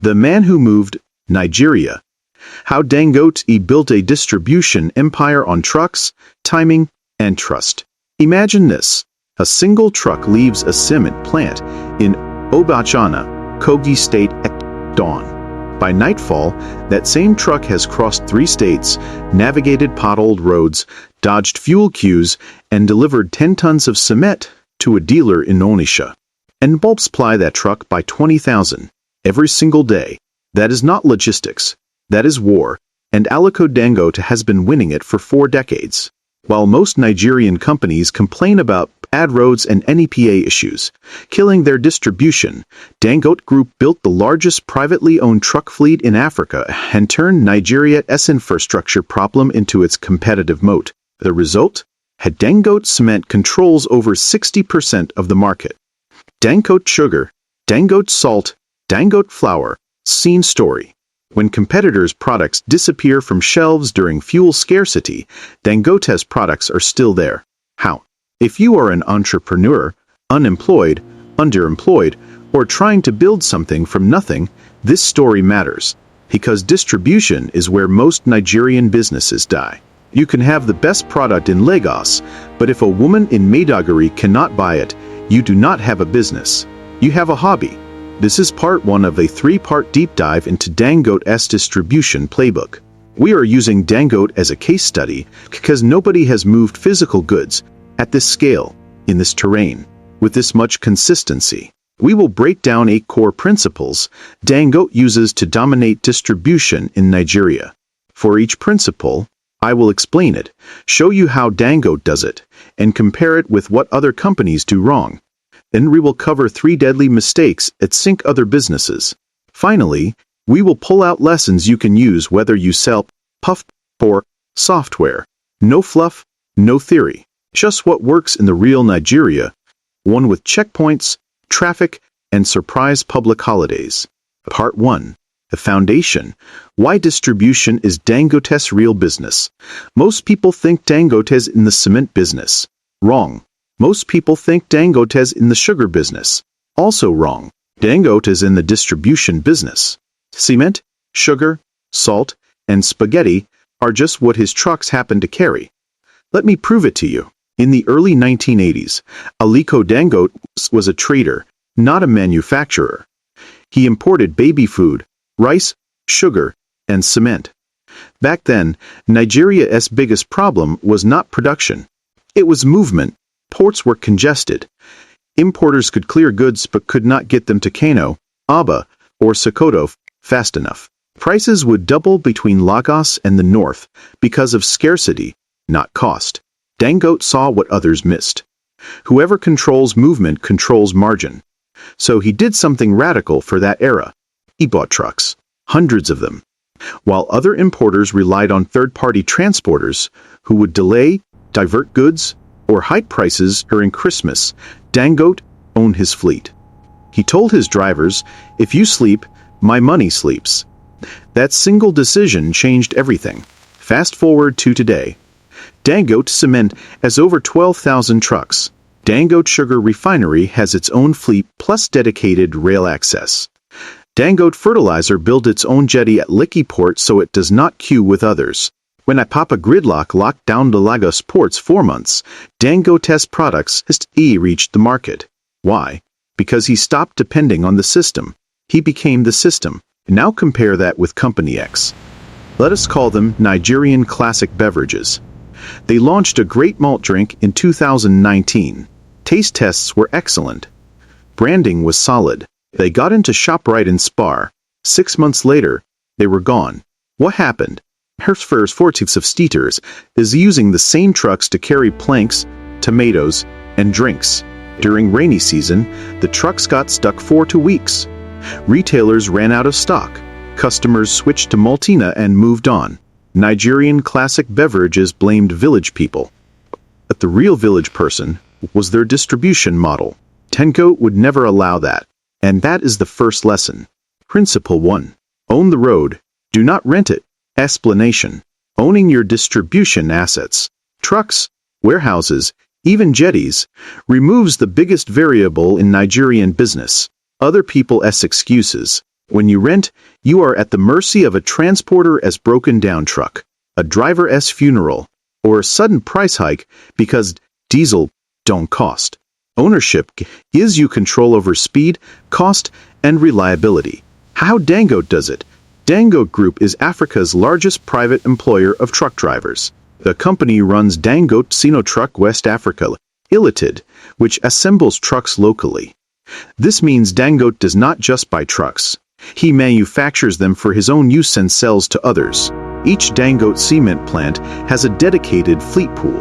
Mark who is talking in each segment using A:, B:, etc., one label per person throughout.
A: The Man Who Moved, Nigeria. How Dangote built a distribution empire on trucks, timing, and trust. Imagine this. A single truck leaves a cement plant in Obachana, Kogi State at dawn. By nightfall, that same truck has crossed 3 states, navigated potholed roads, dodged fuel queues, and delivered 10 tons of cement to a dealer in Onitsha. And multiply that truck by 20,000 every single day. That is not logistics. That is war, and Aliko Dangote has been winning it for 4 decades. While most Nigerian companies complain about bad roads and NEPA issues, killing their distribution, Dangote Group built the largest privately owned truck fleet in Africa and turned Nigeria's infrastructure problem into its competitive moat. The result? Dangote Cement controls over 60% of the market. Dangote Sugar, Dangote Salt, Dangote Flour. Scene story. When competitors' products disappear from shelves during fuel scarcity, Dangote's products are still there. How? If you are an entrepreneur, unemployed, underemployed, or trying to build something from nothing, this story matters. Because distribution is where most Nigerian businesses die. You can have the best product in Lagos, but if a woman in Maiduguri cannot buy it, you do not have a business. You have a hobby. This is part 1 of a 3-part deep dive into Dangote's distribution playbook. We are using Dangote as a case study because nobody has moved physical goods at this scale, in this terrain, with this much consistency. We will break down 8 core principles Dangote uses to dominate distribution in Nigeria. For each principle, I will explain it, show you how Dangote does it, and compare it with what other companies do wrong. Then we will cover 3 deadly mistakes that sink other businesses. Finally, we will pull out lessons you can use whether you sell puff or software. No fluff, no theory. Just what works in the real Nigeria, one with checkpoints, traffic, and surprise public holidays. Part 1. The foundation. Why distribution is Dangote's real business. Most people think Dangote is in the cement business. Wrong. Most people think Dangote is in the sugar business. Also wrong. Dangote is in the distribution business. Cement, sugar, salt, and spaghetti are just what his trucks happen to carry. Let me prove it to you. In the early 1980s, Aliko Dangote was a trader, not a manufacturer. He imported baby food, rice, sugar, and cement. Back then, Nigeria's biggest problem was not production. It was movement. Ports were congested. Importers could clear goods but could not get them to Kano, Aba, or Sokoto fast enough. Prices would double between Lagos and the north because of scarcity, not cost. Dangote saw what others missed. Whoever controls movement controls margin. So he did something radical for that era. He bought trucks, hundreds of them. While other importers relied on third-party transporters who would delay, divert goods, or hike prices during Christmas, Dangote owned his fleet. He told his drivers, "If you sleep, my money sleeps." That single decision changed everything. Fast forward to today. Dangote Cement has over 12,000 trucks. Dangote Sugar Refinery has its own fleet plus dedicated rail access. Dangote Fertilizer built its own jetty at Lekki Port so it does not queue with others. When Apapa Gridlock locked down the Lagos ports 4 months, Dangote's products reached the market. Why? Because he stopped depending on the system. He became the system. Now compare that with Company X. Let us call them Nigerian Classic Beverages. They launched a great malt drink in 2019. Taste tests were excellent. Branding was solid. They got into ShopRite and Spar. 6 months later, they were gone. What happened? Herford's Fortifs of Steeters is using the same trucks to carry planks, tomatoes, and drinks. During rainy season, the trucks got stuck for 2 weeks. Retailers ran out of stock. Customers switched to Maltina and moved on. Nigerian Classic Beverages blamed village people. But the real village person was their distribution model. Dangote would never allow that. And that is the first lesson. Principle 1. Own the road. Do not rent it. Explanation. Owning your distribution assets, trucks, warehouses, even jetties, removes the biggest variable in Nigerian business, other people's excuses. When you rent, you are at the mercy of a transporter-s broken-down truck, a driver-s funeral, or a sudden price hike because diesel don't cost. Ownership gives you control over speed, cost, and reliability. How Dangote does it? Dangote Group is Africa's largest private employer of truck drivers. The company runs Dangote Sinotruck West Africa Limited, which assembles trucks locally. This means Dangote does not just buy trucks. He manufactures them for his own use and sells to others. Each Dangote cement plant has a dedicated fleet pool.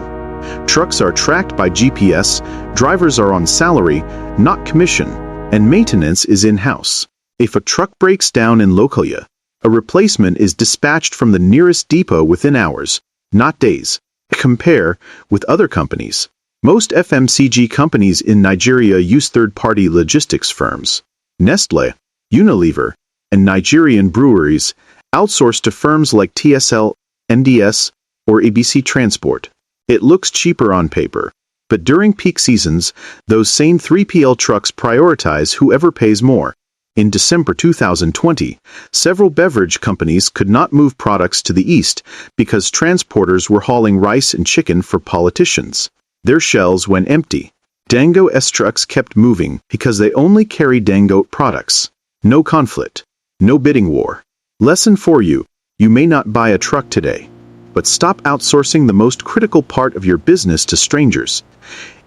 A: Trucks are tracked by GPS, drivers are on salary, not commission, and maintenance is in-house. If a truck breaks down in Lokoja, a replacement is dispatched from the nearest depot within hours, not days. Compare with other companies. Most FMCG companies in Nigeria use third-party logistics firms. Nestle, Unilever, and Nigerian breweries outsource to firms like TSL, NDS, or ABC Transport. It looks cheaper on paper, but during peak seasons, those same 3PL trucks prioritize whoever pays more. In December 2020, several beverage companies could not move products to the east because transporters were hauling rice and chicken for politicians. Their shelves went empty. Dangote's trucks kept moving because they only carry Dangote products. No conflict. No bidding war. Lesson for you: you may not buy a truck today, but stop outsourcing the most critical part of your business to strangers.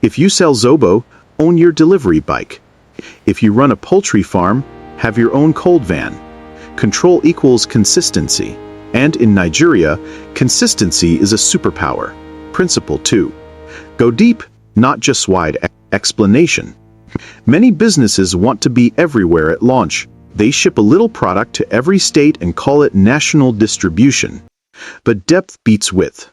A: If you sell Zobo, own your delivery bike. If you run a poultry farm, have your own cold van. Control equals consistency. And in Nigeria, consistency is a superpower. Principle 2. Go deep, not just wide. Explanation. Many businesses want to be everywhere at launch. They ship a little product to every state and call it national distribution. But depth beats width.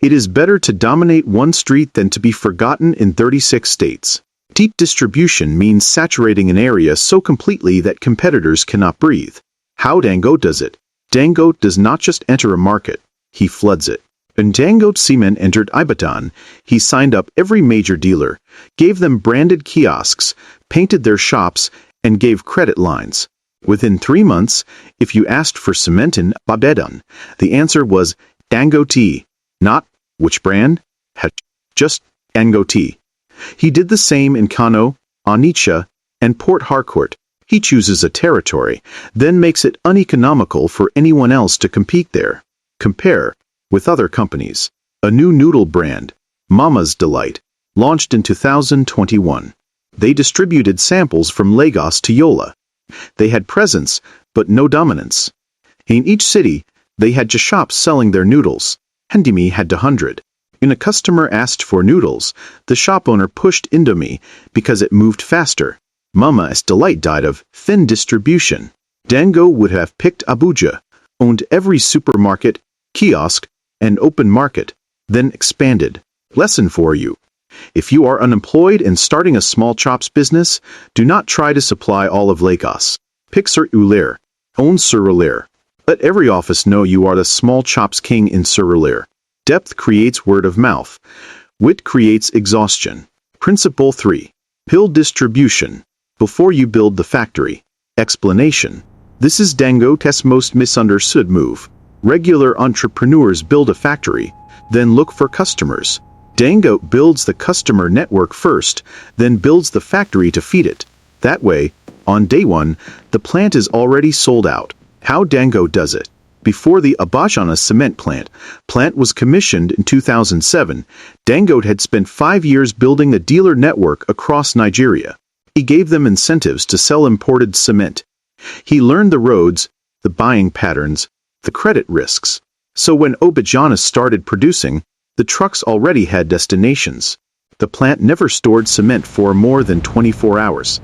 A: It is better to dominate one street than to be forgotten in 36 states. Deep distribution means saturating an area so completely that competitors cannot breathe. How Dangote does it? Dangote does not just enter a market, he floods it. When Dangote Cement entered Ibadan, he signed up every major dealer, gave them branded kiosks, painted their shops, and gave credit lines. Within 3 months, if you asked for cement in Ibadan, the answer was Dangote, not which brand, just Dangote. He did the same in Kano, Onitsha, and Port Harcourt. He chooses a territory, then makes it uneconomical for anyone else to compete there. Compare with other companies. A new noodle brand, Mama's Delight, launched in 2021. They distributed samples from Lagos to Yola. They had presence, but no dominance. In each city, they had just shops selling their noodles. Indomie had 100. When a customer asked for noodles, the shop owner pushed Indomie because it moved faster. Mama's Delight died of thin distribution. Dango would have picked Abuja, owned every supermarket, kiosk, and open market, then expanded. Lesson for you. If you are unemployed and starting a small chops business, do not try to supply all of Lagos. Pick Surulere. Own Surulere. Let every office know you are the small chops king in Surulere. Depth creates word of mouth. Wit creates exhaustion. Principle 3. Build distribution before you build the factory. Explanation. This is Dangote's most misunderstood move. Regular entrepreneurs build a factory, then look for customers. Dangote builds the customer network first, then builds the factory to feed it. That way, on day one, the plant is already sold out. How Dangote does it? Before the Abajana cement plant was commissioned in 2007, Dangote had spent 5 years building a dealer network across Nigeria. He gave them incentives to sell imported cement. He learned the roads, the buying patterns, the credit risks. So when Abajana started producing, the trucks already had destinations. The plant never stored cement for more than 24 hours.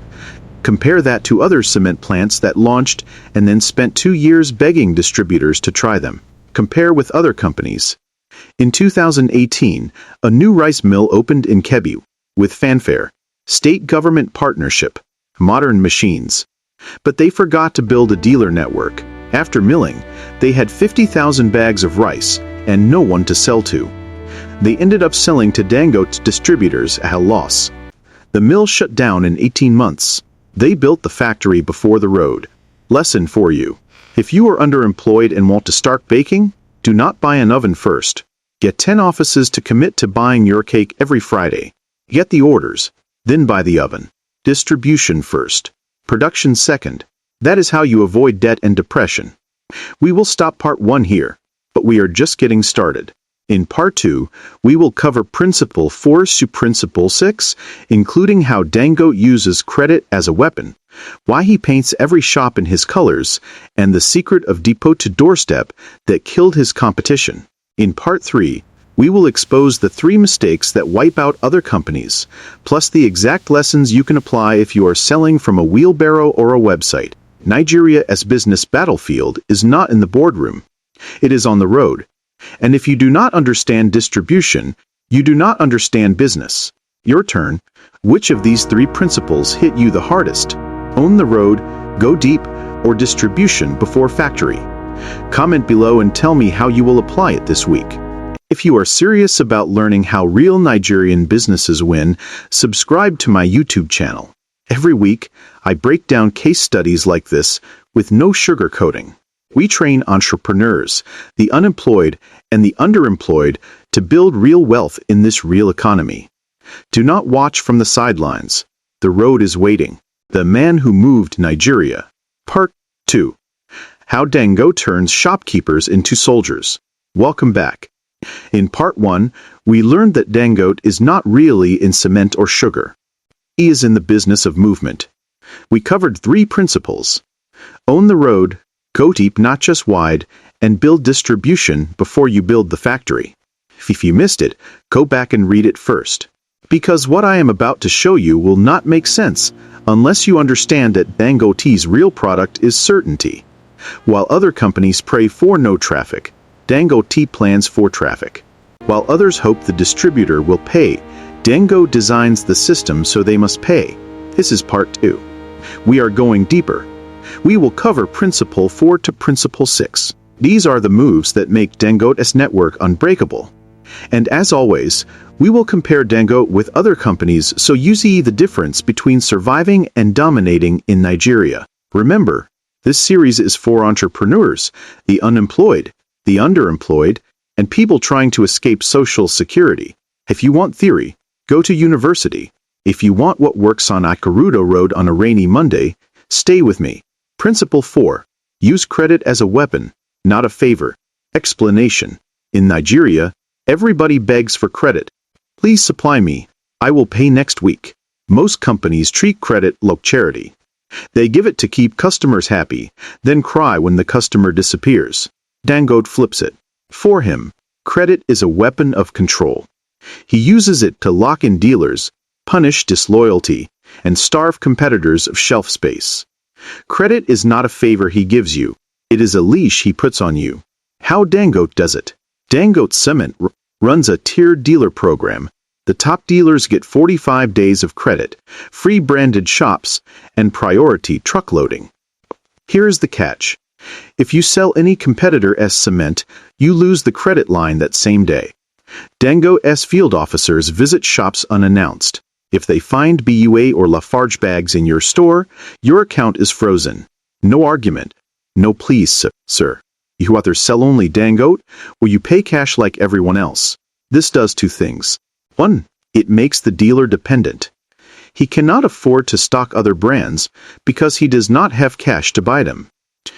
A: Compare that to other cement plants that launched and then spent 2 years begging distributors to try them. Compare with other companies. In 2018, a new rice mill opened in Kebbi, with fanfare, state government partnership, modern machines. But they forgot to build a dealer network. After milling, they had 50,000 bags of rice and no one to sell to. They ended up selling to Dangote's distributors at a loss. The mill shut down in 18 months. They built the factory before the road. Lesson for you. If you are underemployed and want to start baking, do not buy an oven first. Get 10 offices to commit to buying your cake every Friday. Get the orders, then buy the oven. Distribution first, production second. That is how you avoid debt and depression. We will stop part 1 here, but we are just getting started. In part 2, we will cover Principle 4 to Principle 6, including how Dangote uses credit as a weapon, why he paints every shop in his colors, and the secret of depot to doorstep that killed his competition. In part 3, we will expose the 3 mistakes that wipe out other companies, plus the exact lessons you can apply if you are selling from a wheelbarrow or a website. Nigeria's business battlefield is not in the boardroom. It is on the road. And if you do not understand distribution, you do not understand business. Your turn. Which of these 3 principles hit you the hardest? Own the road, go deep, or distribution before factory? Comment below and tell me how you will apply it this week. If you are serious about learning how real Nigerian businesses win, subscribe to my YouTube channel. Every week, I break down case studies like this with no sugarcoating. We train entrepreneurs, the unemployed, and the underemployed to build real wealth in this real economy. Do not watch from the sidelines. The road is waiting. The Man Who Moved Nigeria. Part 2. How Dangote Turns Shopkeepers into Soldiers. Welcome back. In Part 1, we learned that Dangote is not really in cement or sugar. He is in the business of movement. We covered 3 principles. Own the road, go deep not just wide, and build distribution before you build the factory. If you missed it, go back and read it first. Because what I am about to show you will not make sense unless you understand that Dangote's real product is certainty. While other companies pray for no traffic, Dangote plans for traffic. While others hope the distributor will pay, Dangote designs the system so they must pay. This is part 2. We are going deeper. We will cover Principle 4 to Principle 6. These are the moves that make Dangote's network unbreakable. And as always, we will compare Dangote with other companies so you see the difference between surviving and dominating in Nigeria. Remember, this series is for entrepreneurs, the unemployed, the underemployed, and people trying to escape social security. If you want theory, go to university. If you want what works on Ikorodu Road on a rainy Monday, stay with me. Principle 4. Use credit as a weapon, not a favor. Explanation. In Nigeria, everybody begs for credit. Please supply me. I will pay next week. Most companies treat credit like charity. They give it to keep customers happy, then cry when the customer disappears. Dangote flips it. For him, credit is a weapon of control. He uses it to lock in dealers, punish disloyalty, and starve competitors of shelf space. Credit is not a favor he gives you. It is a leash he puts on you. How Dangote does it? Dangote Cement runs a tiered dealer program. The top dealers get 45 days of credit, free branded shops, and priority truck loading. Here is the catch. If you sell any competitor as cement, you lose the credit line that same day. Dangote's field officers visit shops unannounced. If they find BUA or Lafarge bags in your store, your account is frozen. No argument. No please, sir. You either sell only Dangote, or you pay cash like everyone else. This does 2 things. 1. It makes the dealer dependent. He cannot afford to stock other brands because he does not have cash to buy them.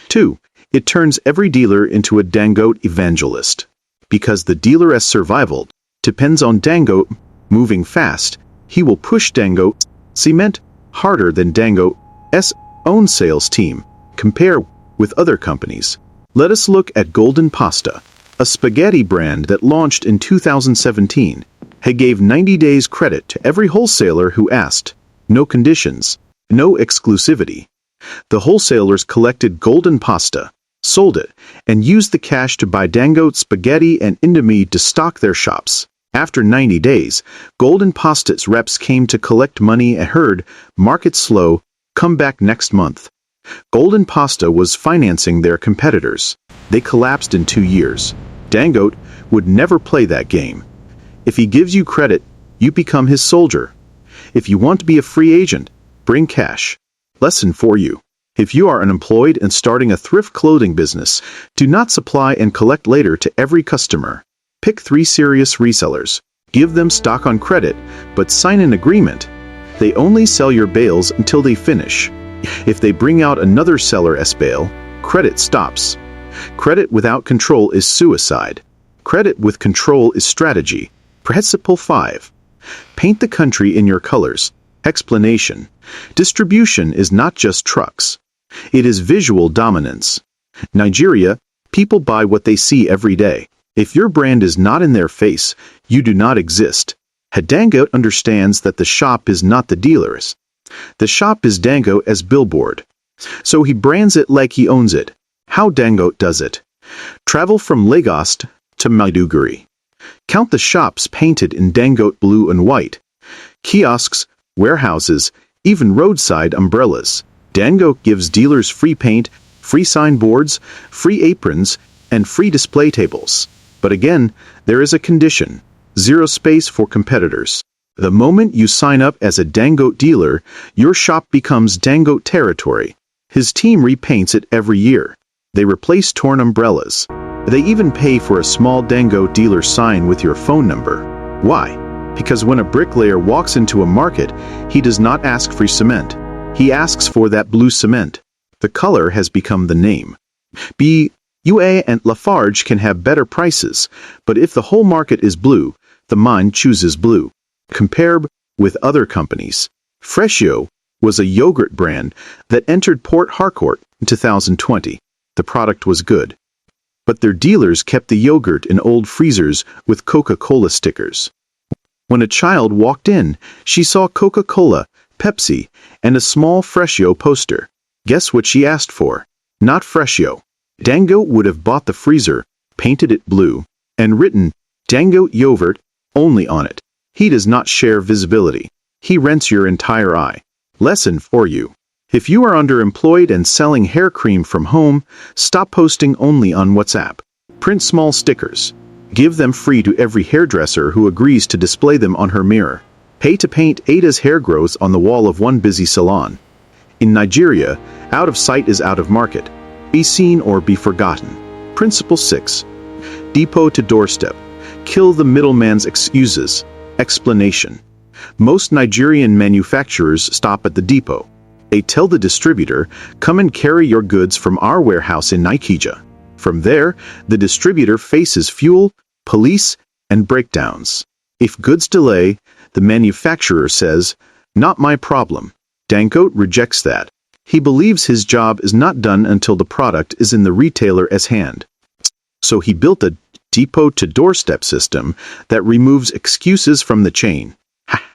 A: 2. It turns every dealer into a Dangote evangelist. Because the dealer's survival depends on Dangote moving fast, he will push Dangote cement harder than Dangote's own sales team. Compare with other companies. Let us look at Golden Pasta, a spaghetti brand that launched in 2017. He gave 90 days credit to every wholesaler who asked. No conditions, no exclusivity. The wholesalers collected Golden Pasta, sold it, and used the cash to buy Dangote spaghetti and Indomie to stock their shops. After 90 days, Golden Pasta's reps came to collect money and heard, "Market slow, come back next month." Golden Pasta was financing their competitors. They collapsed in 2 years. Dangote would never play that game. If he gives you credit, you become his soldier. If you want to be a free agent, bring cash. Lesson for you. If you are unemployed and starting a thrift clothing business, do not supply and collect later to every customer. Pick 3 serious resellers. Give them stock on credit, but sign an agreement. They only sell your bales until they finish. If they bring out another seller as bale, credit stops. Credit without control is suicide. Credit with control is strategy. Principle 5. Paint the country in your colors. Explanation. Distribution is not just trucks. It is visual dominance. Nigeria, people buy what they see every day. If your brand is not in their face, you do not exist. Dangote understands that the shop is not the dealers. The shop is Dangote as billboard. So he brands it like he owns it. How Dangote does it. Travel from Lagos to Maiduguri. Count the shops painted in Dangote blue and white. Kiosks, warehouses, even roadside umbrellas. Dangote gives dealers free paint, free signboards, free aprons, and free display tables. But again, there is a condition. 0 space for competitors. The moment you sign up as a Dangote dealer, your shop becomes Dangote territory. His team repaints it every year. They replace torn umbrellas. They even pay for a small Dangote dealer sign with your phone number. Why? Because when a bricklayer walks into a market, he does not ask for cement. He asks for that blue cement. The color has become the name. UA and Lafarge can have better prices, but if the whole market is blue, the mind chooses blue. Compare with other companies. Freshio was a yogurt brand that entered Port Harcourt in 2020. The product was good. But their dealers kept the yogurt in old freezers with Coca-Cola stickers. When a child walked in, she saw Coca-Cola, Pepsi, and a small Freshio poster. Guess what she asked for? Not Freshio. Dangote would have bought the freezer, painted it blue, and written Dangote yogurt only on it. He does not share visibility. He rents your entire eye. Lesson for you. If you are underemployed and selling hair cream from home, stop posting only on WhatsApp. Print small stickers. Give them free to every hairdresser who agrees to display them on her mirror. Pay to paint Ada's hair growth on the wall of one busy salon. In Nigeria, out of sight is out of market. Be seen or be forgotten. Principle 6. Depot to doorstep. Kill the middleman's excuses. Explanation. Most Nigerian manufacturers stop at the depot. They tell the distributor, come and carry your goods from our warehouse in Ikeja. From there, the distributor faces fuel, police, and breakdowns. If goods delay, the manufacturer says, not my problem. Dangote rejects that. He believes his job is not done until the product is in the retailer's hand. So he built a depot-to-doorstep system that removes excuses from the chain.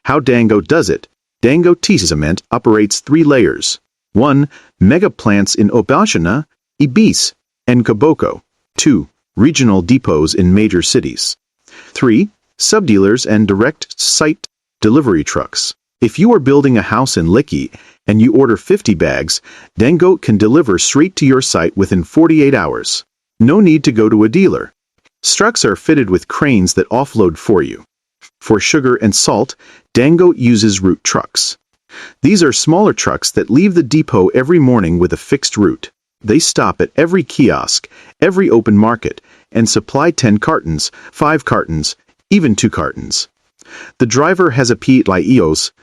A: How Dangote does it? Dangote Cement operates 3 layers. 1. Mega plants in Obashana, Ibis, and Koboko. 2. Regional depots in major cities. 3. Subdealers and direct site delivery trucks. If you are building a house in Lekki and you order 50 bags, Dangote can deliver straight to your site within 48 hours. No need to go to a dealer. Trucks are fitted with cranes that offload for you. For sugar and salt, Dangote uses route trucks. These are smaller trucks that leave the depot every morning with a fixed route. They stop at every kiosk, every open market, and supply 10 cartons, 5 cartons, even 2 cartons. The driver has a PIOS.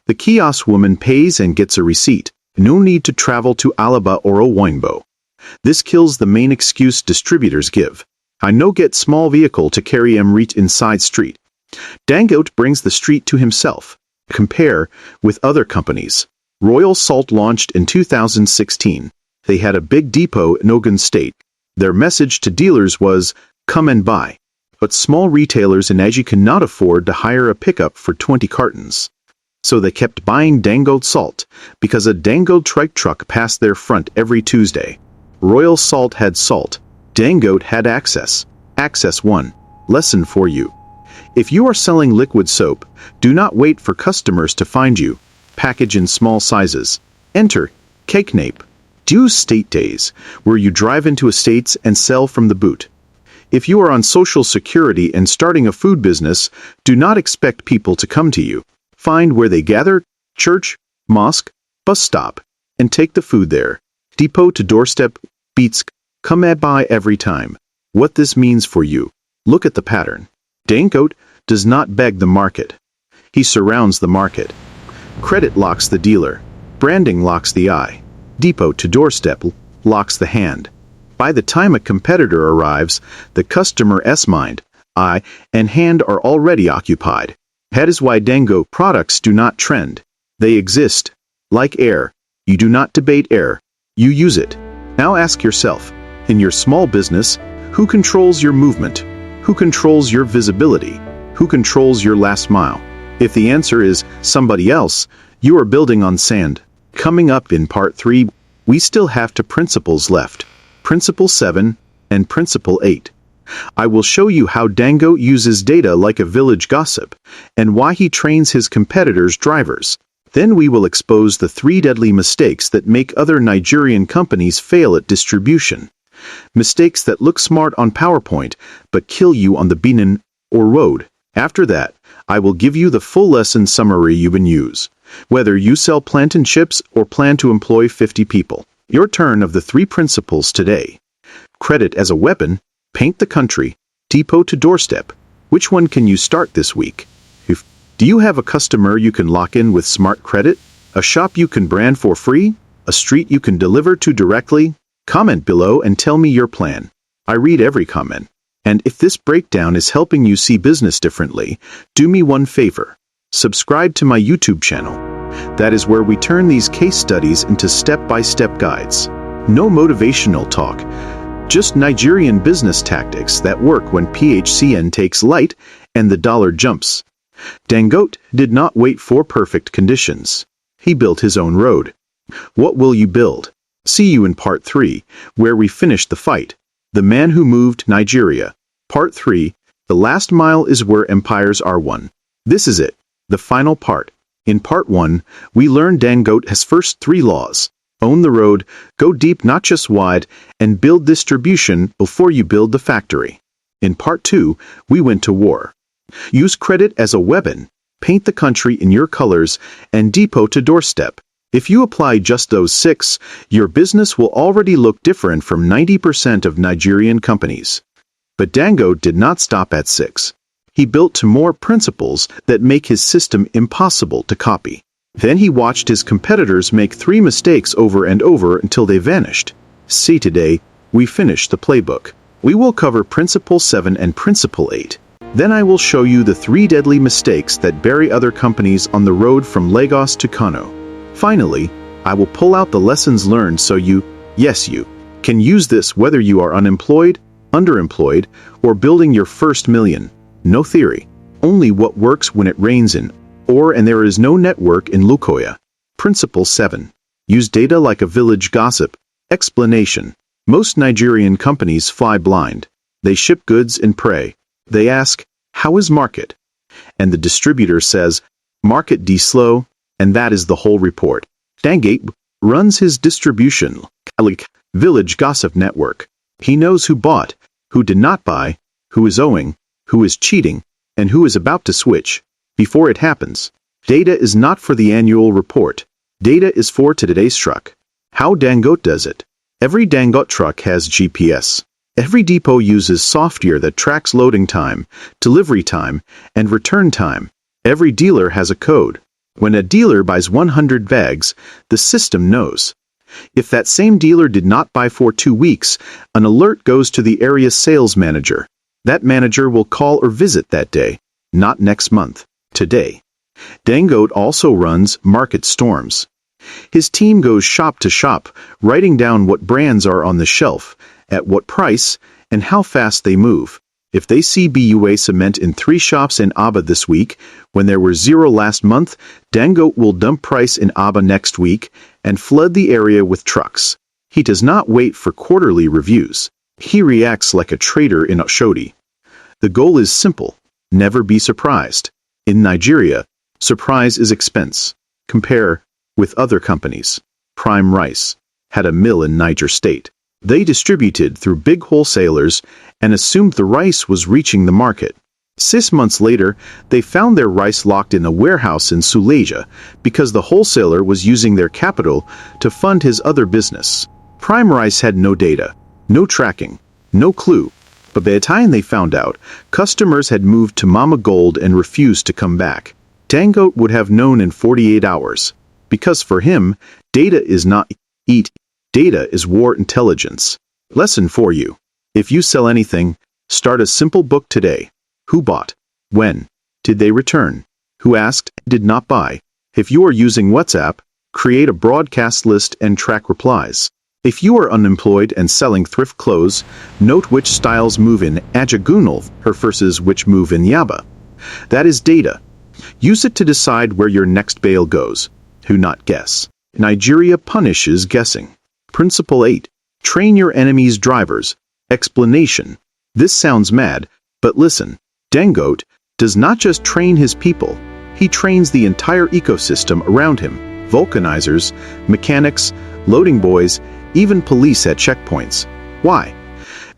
A: The kiosk woman pays and gets a receipt. No need to travel to Alaba or Owoinbo. This kills the main excuse distributors give. I no get small vehicle to carry reach inside street. Dangote brings the street to himself. Compare with other companies. Royal Salt launched in 2016. They had a big depot in Ogun State. Their message to dealers was, come and buy. But small retailers in Aji cannot afford to hire a pickup for 20 cartons. So they kept buying Dangote salt, because a Dangote trike truck passed their front every Tuesday. Royal Salt had salt. Dangote had access. Access 1. Lesson for you. If you are selling liquid soap, do not wait for customers to find you. Package in small sizes. Enter Cake Nape. Do state days, where you drive into estates and sell from the boot. If you are on Social Security and starting a food business, do not expect people to come to you. Find where they gather, church, mosque, bus stop. and take the food there. Depot to doorstep beats come at by every time. What this means for you. Look at the pattern. Dangote does not beg the market. He surrounds the market. Credit locks the dealer. Branding locks the eye. Depot to doorstep locks the hand. By the time a competitor arrives, the customer's mind, eye, and hand are already occupied. That is why Dangote products do not trend. They exist. Like air. You do not debate air. You use it. Now ask yourself, in your small business, who controls your movement? Who controls your visibility? Who controls your last mile? If the answer is somebody else, you are building on sand. Coming up in part 3, we still have two principles left. Principle 7 and Principle 8. I will show you how Dangote uses data like a village gossip and why he trains his competitors' drivers. Then we will expose the 3 deadly mistakes that make other Nigerian companies fail at distribution. Mistakes that look smart on PowerPoint but kill you on the beaten or road. After that, I will give you the full lesson summary you can use. Whether you sell plantain chips or plan to employ 50 people. Your turn of the 3 principles today. Credit as a weapon, paint the country, depot to doorstep. Which one can you start this week? Do you have a customer you can lock in with smart credit? A shop you can brand for free? A street you can deliver to directly? Comment below and tell me your plan. I read every comment. And if this breakdown is helping you see business differently, do me one favor. Subscribe to my YouTube channel. That is where we turn these case studies into step-by-step guides. No motivational talk, just Nigerian business tactics that work when PHCN takes light and the dollar jumps. Dangote did not wait for perfect conditions. He built his own road. What will you build? See you in part 3, where we finish the fight. The man who moved Nigeria. Part 3, the last mile is where empires are won. This is it, the final part. In part 1, we learned Dangote has first 3 laws. Own the road, go deep not just wide, and build distribution before you build the factory. In part 2, we went to war. Use credit as a weapon, paint the country in your colors, and depot to doorstep. If you apply just those 6, your business will already look different from 90% of Nigerian companies. But Dangote did not stop at 6. He built to more principles that make his system impossible to copy. Then he watched his competitors make 3 mistakes over and over until they vanished. See, today, we finish the playbook. We will cover Principle 7 and Principle 8. Then I will show you the 3 deadly mistakes that bury other companies on the road from Lagos to Kano. Finally, I will pull out the lessons learned so you, yes you, can use this whether you are unemployed, underemployed, or building your first million. No theory, only what works when it rains in, and there is no network in Lukoya. Principle 7. Use data like a village gossip. Explanation. Most Nigerian companies fly blind. They ship goods and pray. They ask, how is market? And the distributor says, market slow, and that is the whole report. Dangote runs his distribution like village gossip network. He knows who bought, who did not buy, who is owing, who is cheating, and who is about to switch. Before it happens, data is not for the annual report. Data is for today's truck. How Dangote does it. Every Dangote truck has GPS. Every depot uses software that tracks loading time, delivery time, and return time. Every dealer has a code. When a dealer buys 100 bags, the system knows. If that same dealer did not buy for 2 weeks, an alert goes to the area sales manager. That manager will call or visit that day, not next month, today. Dangote also runs market storms. His team goes shop to shop, writing down what brands are on the shelf, at what price, and how fast they move. If they see BUA cement in 3 shops in Aba this week, when there were 0 last month, Dangote will dump price in Aba next week and flood the area with trucks. He does not wait for quarterly reviews. He reacts like a trader in Oshodi. The goal is simple: never be surprised. In Nigeria, surprise is expense. Compare with other companies. Prime Rice had a mill in Niger State. They distributed through big wholesalers and assumed the rice was reaching the market. 6 months later, they found their rice locked in a warehouse in Suleja because the wholesaler was using their capital to fund his other business. Prime Rice had no data, no tracking, no clue. But by the time they found out, customers had moved to Mama Gold and refused to come back. Dangote would have known in 48 hours. Because for him, data is not eat, data is war intelligence. Lesson for you. If you sell anything, start a simple book today. Who bought? When? Did they return? Who asked, did not buy? If you are using WhatsApp, create a broadcast list and track replies. If you are unemployed and selling thrift clothes, note which styles move in Ajagunal versus which move in Yaba. That is data. Use it to decide where your next bale goes. Who not guess. Nigeria punishes guessing. Principle 8. Train your enemy's drivers. Explanation. This sounds mad, but listen. Dangote does not just train his people. He trains the entire ecosystem around him. Vulcanizers, mechanics, loading boys, even police at checkpoints. Why?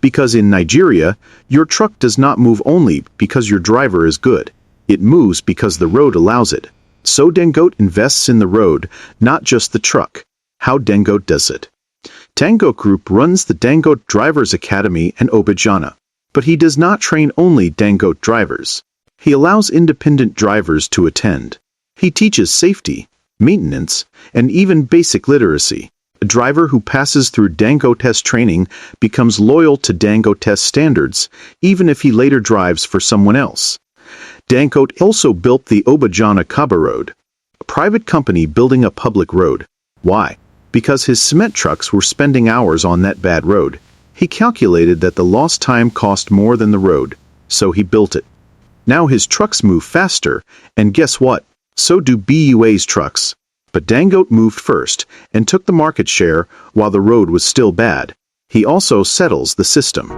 A: Because in Nigeria, your truck does not move only because your driver is good. It moves because the road allows it. So Dangote invests in the road, not just the truck. How Dangote does it? Dangote Group runs the Dangote Drivers Academy in Obajana. But he does not train only Dangote drivers. He allows independent drivers to attend. He teaches safety, maintenance, and even basic literacy. A driver who passes through Dangote's training becomes loyal to Dangote's standards, even if he later drives for someone else. Dangote also built the Obajana Kaba Road, a private company building a public road. Why? Because his cement trucks were spending hours on that bad road. He calculated that the lost time cost more than the road, so he built it. Now his trucks move faster, and guess what? So do BUA's trucks. But Dangote moved first and took the market share while the road was still bad. He also settles the system.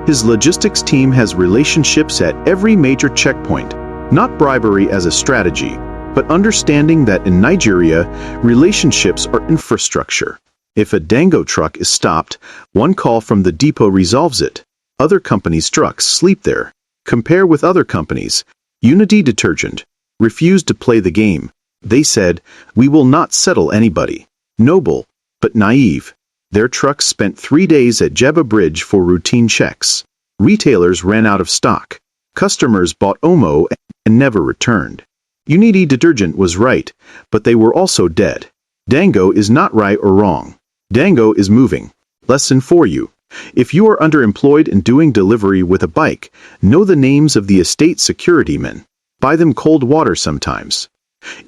A: His logistics team has relationships at every major checkpoint, not bribery as a strategy, but understanding that in Nigeria, relationships are infrastructure. If a Dangote truck is stopped, one call from the depot resolves it. Other companies' trucks sleep there. Compare with other companies. Unity Detergent refused to play the game. They said, "We will not settle anybody." Noble, but naive. Their trucks spent 3 days at Jebba Bridge for routine checks. Retailers ran out of stock. Customers bought Omo and never returned. Unity Detergent was right, but they were also dead. Dango is not right or wrong. Dango is moving. Lesson for you. If you are underemployed and doing delivery with a bike, know the names of the estate security men. Buy them cold water sometimes.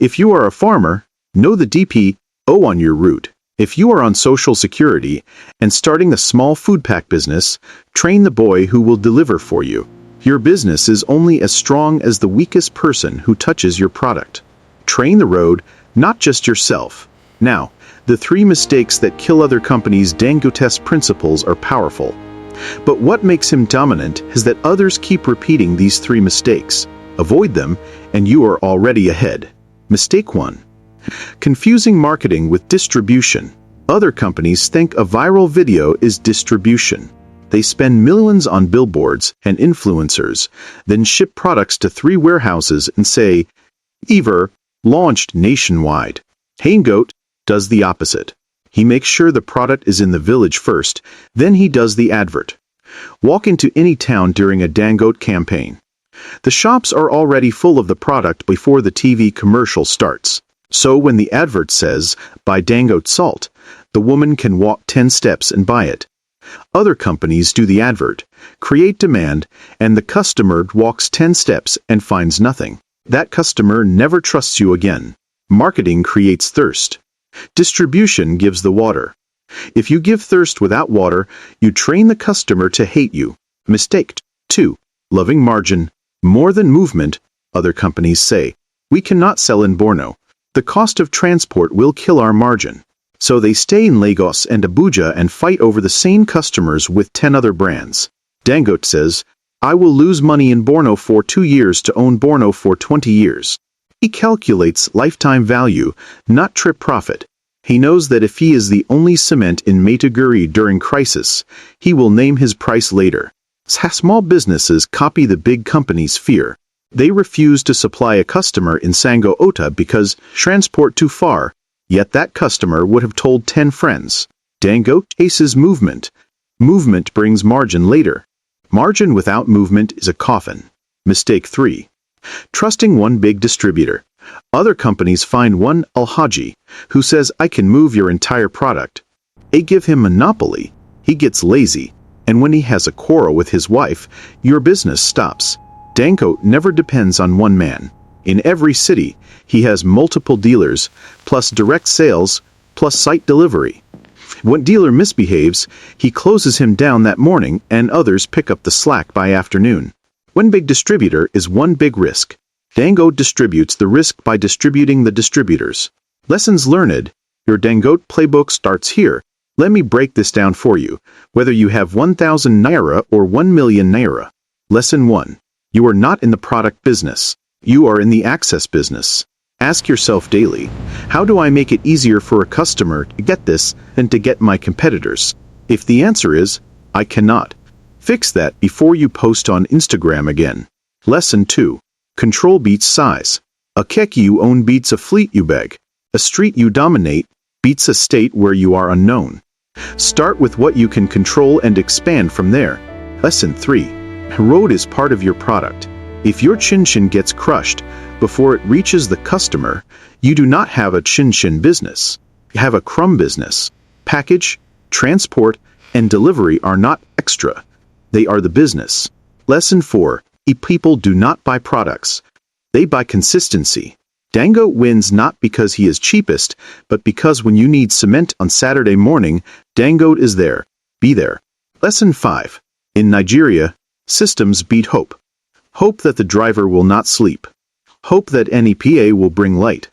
A: If you are a farmer, know the DPO on your route. If you are on Social Security and starting a small food pack business, train the boy who will deliver for you. Your business is only as strong as the weakest person who touches your product. Train the road, not just yourself. Now, the 3 mistakes that kill other companies. Dangote's principles are powerful. But what makes him dominant is that others keep repeating these 3 mistakes. Avoid them, and you are already ahead. Mistake 1. Confusing marketing with distribution. Other companies think a viral video is distribution. They spend millions on billboards and influencers, then ship products to 3 warehouses and say, "Ever launched nationwide." Dangote does the opposite. He makes sure the product is in the village first, then he does the advert. Walk into any town during a Dangote campaign. The shops are already full of the product before the TV commercial starts. So when the advert says, "Buy Dangote salt," the woman can walk 10 steps and buy it. Other companies do the advert, create demand, and the customer walks 10 steps and finds nothing. That customer never trusts you again. Marketing creates thirst. Distribution gives the water. If you give thirst without water, you train the customer to hate you. Mistake 2. Loving margin more than movement. Other companies say, "We cannot sell in Borno. The cost of transport will kill our margin." So they stay in Lagos and Abuja and fight over the same customers with 10 other brands. Dangote says, "I will lose money in Borno for 2 years to own Borno for 20 years. He calculates lifetime value, not trip profit. He knows that if he is the only cement in Maiduguri during crisis, he will name his price later. Small businesses copy the big companies' fear. They refuse to supply a customer in Sango Ota because transport too far, yet that customer would have told 10 friends. Dangote chases movement. Movement brings margin later. Margin without movement is a coffin. Mistake 3. Trusting one big distributor. Other companies find one Alhaji who says, I can move your entire product. They give him monopoly. He gets lazy. And when he has a quarrel with his wife, your business stops. Dangote never depends on one man. In every city, he has multiple dealers, plus direct sales, plus site delivery. When dealer misbehaves, he closes him down that morning and others pick up the slack by afternoon. One big distributor is one big risk. Dangote distributes the risk by distributing the distributors. Lessons learned. Your Dangote playbook starts here. Let me break this down for you, whether you have 1,000 Naira or 1 million Naira. Lesson 1. You are not in the product business. You are in the access business. Ask yourself daily, how do I make it easier for a customer to get this than to get my competitors? If the answer is, I cannot, fix that before you post on Instagram again. Lesson 2. Control beats size. A keki you own beats a fleet you beg. A street you dominate beats a state where you are unknown. Start with what you can control and expand from there. Lesson 3. Road is part of your product. If your chin-chin gets crushed before it reaches the customer, you do not have a chin-chin business. You have a crumb business. Package, transport, and delivery are not extra. They are the business. Lesson 4. People do not buy products. They buy consistency. Dangote wins not because he is cheapest, but because when you need cement on Saturday morning, Dangote is there. Be there. Lesson 5. In Nigeria, systems beat hope. Hope that the driver will not sleep. Hope that NEPA will bring light.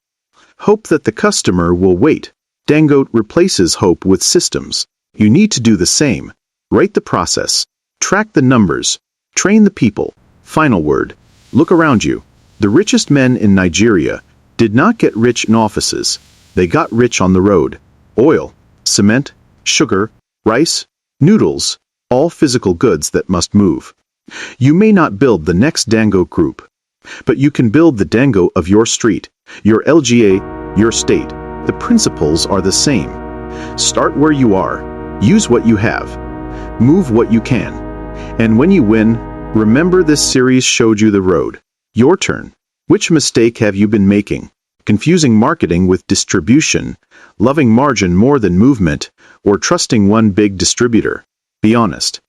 A: Hope that the customer will wait. Dangote replaces hope with systems. You need to do the same. Write the process. Track the numbers. Train the people. Final word. Look around you. The richest men in Nigeria did not get rich in offices. They got rich on the road. Oil, cement, sugar, rice, noodles, all physical goods that must move. You may not build the next Dangote Group, but you can build the Dangote of your street, your LGA, your state. The principles are the same. Start where you are. Use what you have. Move what you can. And when you win, remember this series showed you the road. Your turn. Which mistake have you been making? Confusing marketing with distribution, loving margin more than movement, or trusting one big distributor? Be honest.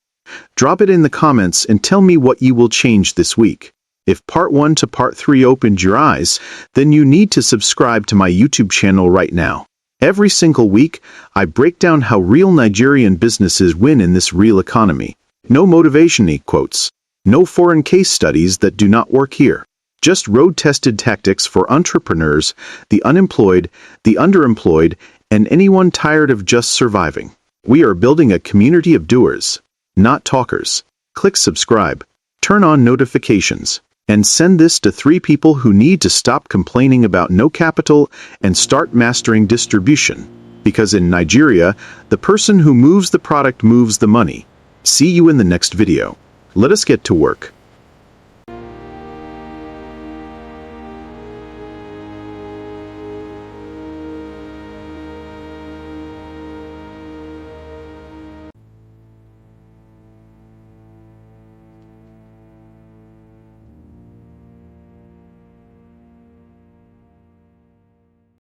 A: Drop it in the comments and tell me what you will change this week. If part 1 to part 3 opened your eyes, then you need to subscribe to my YouTube channel right now. Every single week, I break down how real Nigerian businesses win in this real economy. No motivation quotes. No foreign case studies that do not work here. Just road-tested tactics for entrepreneurs, the unemployed, the underemployed, and anyone tired of just surviving. We are building a community of doers, not talkers. Click subscribe, turn on notifications, and send this to 3 people who need to stop complaining about no capital and start mastering distribution. Because in Nigeria, the person who moves the product moves the money. See you in the next video. Let us get to work.